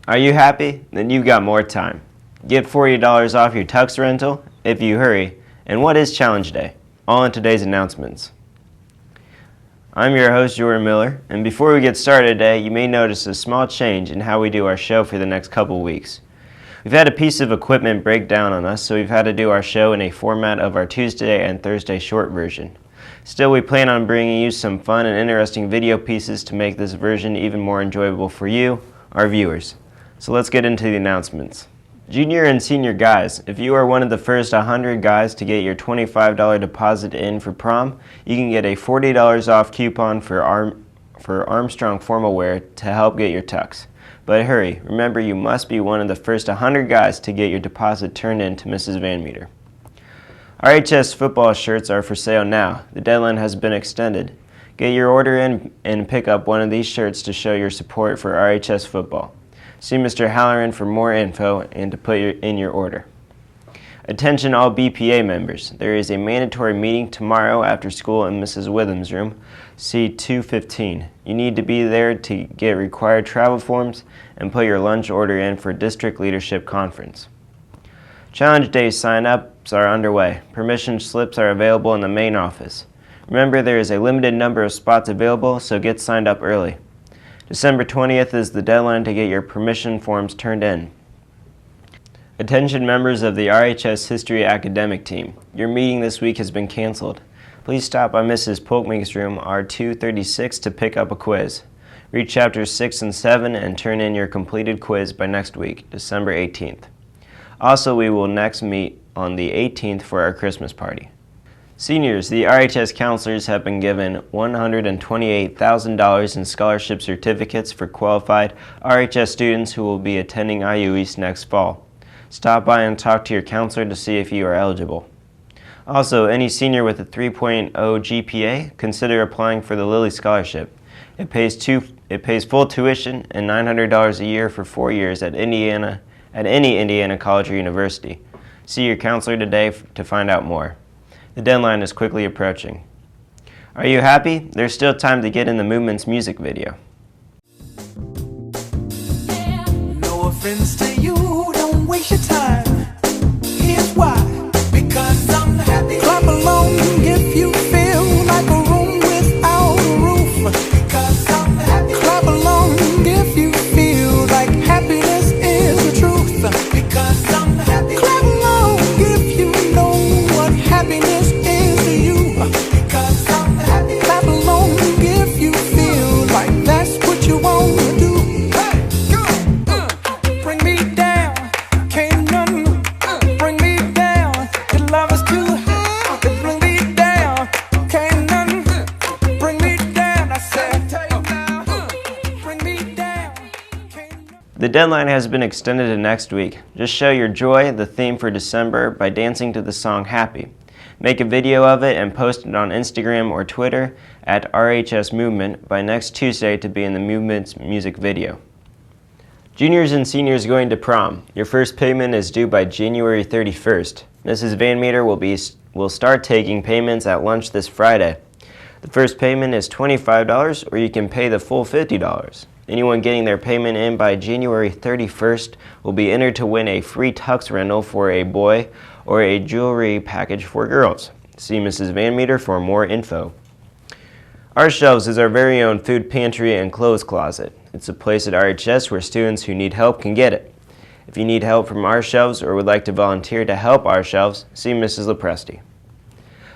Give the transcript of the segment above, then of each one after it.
Are you happy? Then you've got more time. Get $40 off your tux rental if you hurry. And what is Challenge Day? All in today's announcements. I'm your host, Jordan Miller, and before we get started today, you may notice a small change in how we do our show for the next couple weeks. We've had a piece of equipment break down on us, so we've had to do our show in a format of our Tuesday and Thursday short version. Still, we plan on bringing you some fun and interesting video pieces to make this version even more enjoyable for you, our viewers. So let's get into the announcements. Junior and senior guys, if you are one of the first 100 guys to get your $25 deposit in for prom, you can get a $40 off coupon for Armstrong formal wear to help get your tux. But hurry, remember you must be one of the first 100 guys to get your deposit turned in to Mrs. Van Meter. RHS football shirts are for sale now. The deadline has been extended. Get your order in and pick up one of these shirts to show your support for RHS football. See Mr. Halloran for more info and to put in your order. Attention all BPA members. There is a mandatory meeting tomorrow after school in Mrs. Witham's room, C215. You need to be there to get required travel forms and put your lunch order in for District Leadership Conference. Challenge Day sign-ups are underway. Permission slips are available in the main office. Remember, there is a limited number of spots available, so get signed up early. December 20th is the deadline to get your permission forms turned in. Attention members of the RHS History Academic Team. Your meeting this week has been canceled. Please stop by Mrs. Polkmink's room, R236, to pick up a quiz. Read chapters 6 and 7 and turn in your completed quiz by next week, December 18th. Also, we will next meet on the 18th for our Christmas party. Seniors, the RHS counselors have been given $128,000 in scholarship certificates for qualified RHS students who will be attending IU East next fall. Stop by and talk to your counselor to see if you are eligible. Also, any senior with a 3.0 GPA, consider applying for the Lilly Scholarship. It pays full tuition and $900 a year for 4 years at any Indiana college or university. See your counselor today to find out more. The deadline is quickly approaching. Are you happy? There's still time to get in the movement's music video. No offense to you, don't waste your time. Here's why. Because I'm happy. Clap along if you feel like a room without a roof. Because I'm happy. Clap along if you feel like happiness is the truth. Because I'm happy. Clap along if you know what happiness is to you. Because I'm happy. Clap along if you feel like that's what you want to do. Hey, go. Bring me down, can't none bring me down. Your love is too high to bring me down. Can't none bring me down. I said, bring me down. The deadline has been extended to next week. Just show your joy, the theme for December, by dancing to the song Happy. Make a video of it and post it on Instagram or Twitter at RHS Movement by next Tuesday to be in the Movement's music video. Juniors and seniors going to prom. Your first payment is due by January 31st. Mrs. Van Meter will start taking payments at lunch this Friday. The first payment is $25, or you can pay the full $50. Anyone getting their payment in by January 31st will be entered to win a free tux rental for a boy or a jewelry package for girls. See Mrs. Van Meter for more info. Our Shelves is our very own food pantry and clothes closet. It's a place at RHS where students who need help can get it. If you need help from Our Shelves or would like to volunteer to help Our Shelves, see Mrs. Lepresti.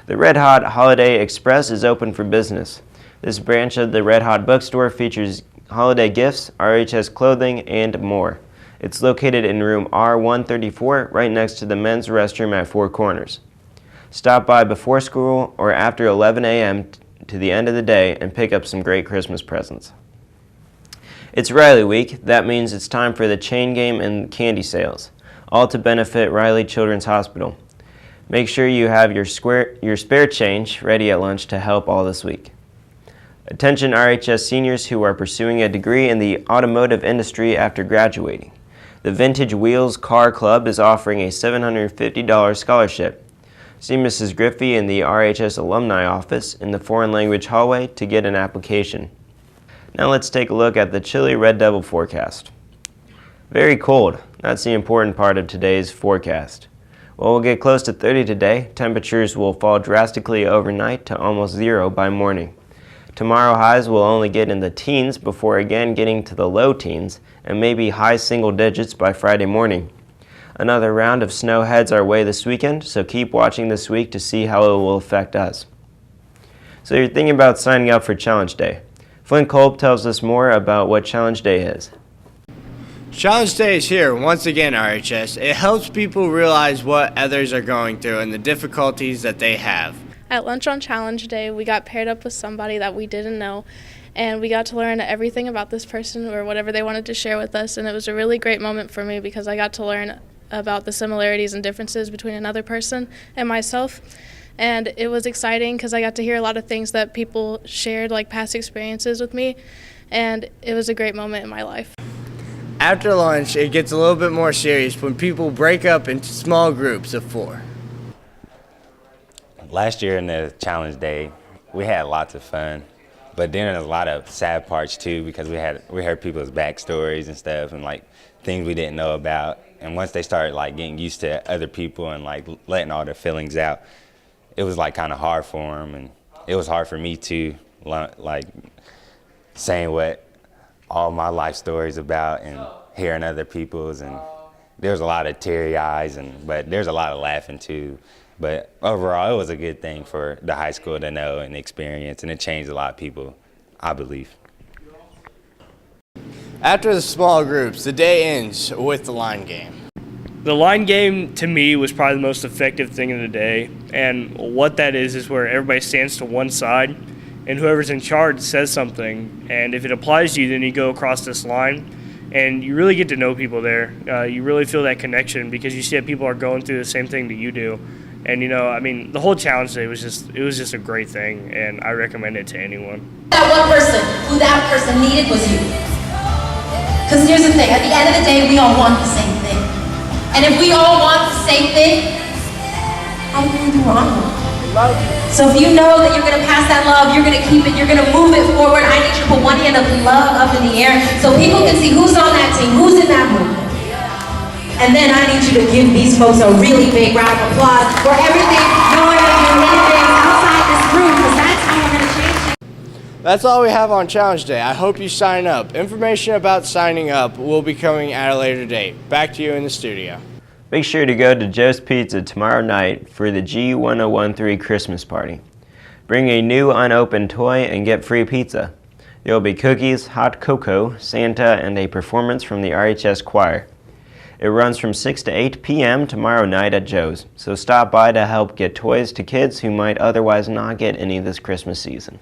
The Red Hot Holiday Express is open for business. This branch of the Red Hot bookstore features holiday gifts, RHS clothing, and more. It's located in room R134, right next to the men's restroom at Four Corners. Stop by before school or after 11 a.m. to the end of the day and pick up some great Christmas presents. It's Riley Week. That means it's time for the chain game and candy sales, all to benefit Riley Children's Hospital. Make sure you have your spare change ready at lunch to help all this week. Attention RHS seniors who are pursuing a degree in the automotive industry after graduating. The Vintage Wheels Car Club is offering a $750 scholarship. See Mrs. Griffey in the RHS Alumni Office in the Foreign Language Hallway to get an application. Now let's take a look at the chilly Red Devil forecast. Very cold. That's the important part of today's forecast. Well, we'll get close to 30 today. Temperatures will fall drastically overnight to almost 0 by morning. Tomorrow highs will only get in the teens before again getting to the low teens and maybe high single digits by Friday morning. Another round of snow heads our way this weekend, so keep watching this week to see how it will affect us. So you're thinking about signing up for Challenge Day. Flynn Kolb tells us more about what Challenge Day is. Challenge Day is here once again, RHS. It helps people realize what others are going through and the difficulties that they have. At lunch on Challenge Day, we got paired up with somebody that we didn't know, and we got to learn everything about this person or whatever they wanted to share with us, and it was a really great moment for me because I got to learn about the similarities and differences between another person and myself. And it was exciting because I got to hear a lot of things that people shared, like past experiences with me, and it was a great moment in my life. After lunch, it gets a little bit more serious when people break up into small groups of 4. Last year in the Challenge Day, we had lots of fun, but then there's a lot of sad parts too because we heard people's backstories and stuff and like things we didn't know about. And once they started like getting used to other people and like letting all their feelings out, it was like kind of hard for them, and it was hard for me too, like saying what all my life stories about and hearing other people's, and there's a lot of teary eyes, but there's a lot of laughing too. But overall, it was a good thing for the high school to know and experience, and it changed a lot of people, I believe. After the small groups, the day ends with the line game. The line game, to me, was probably the most effective thing of the day, and what that is where everybody stands to one side, and whoever's in charge says something, and if it applies to you, then you go across this line, and you really get to know people there. You really feel that connection because you see that people are going through the same thing that you do. And the whole Challenge Day was just a great thing, and I recommend it to anyone. That one person, who that person needed was you. Because here's the thing, at the end of the day, we all want the same thing. And if we all want the same thing, how can we do wrong? So if you know that you're going to pass that love, you're going to keep it, you're going to move it forward, I need you to put one hand of love up in the air so people can see who's on that team, who's in that movement. And then I need you to give these folks a really big round of applause for everything, knowing that you're anything outside this room, because that's how we're going to change it. That's all we have on Challenge Day. I hope you sign up. Information about signing up will be coming at a later date. Back to you in the studio. Make sure to go to Joe's Pizza tomorrow night for the G1013 Christmas party. Bring a new unopened toy and get free pizza. There will be cookies, hot cocoa, Santa, and a performance from the RHS choir. It runs from 6 to 8 p.m. tomorrow night at Joe's, so stop by to help get toys to kids who might otherwise not get any this Christmas season.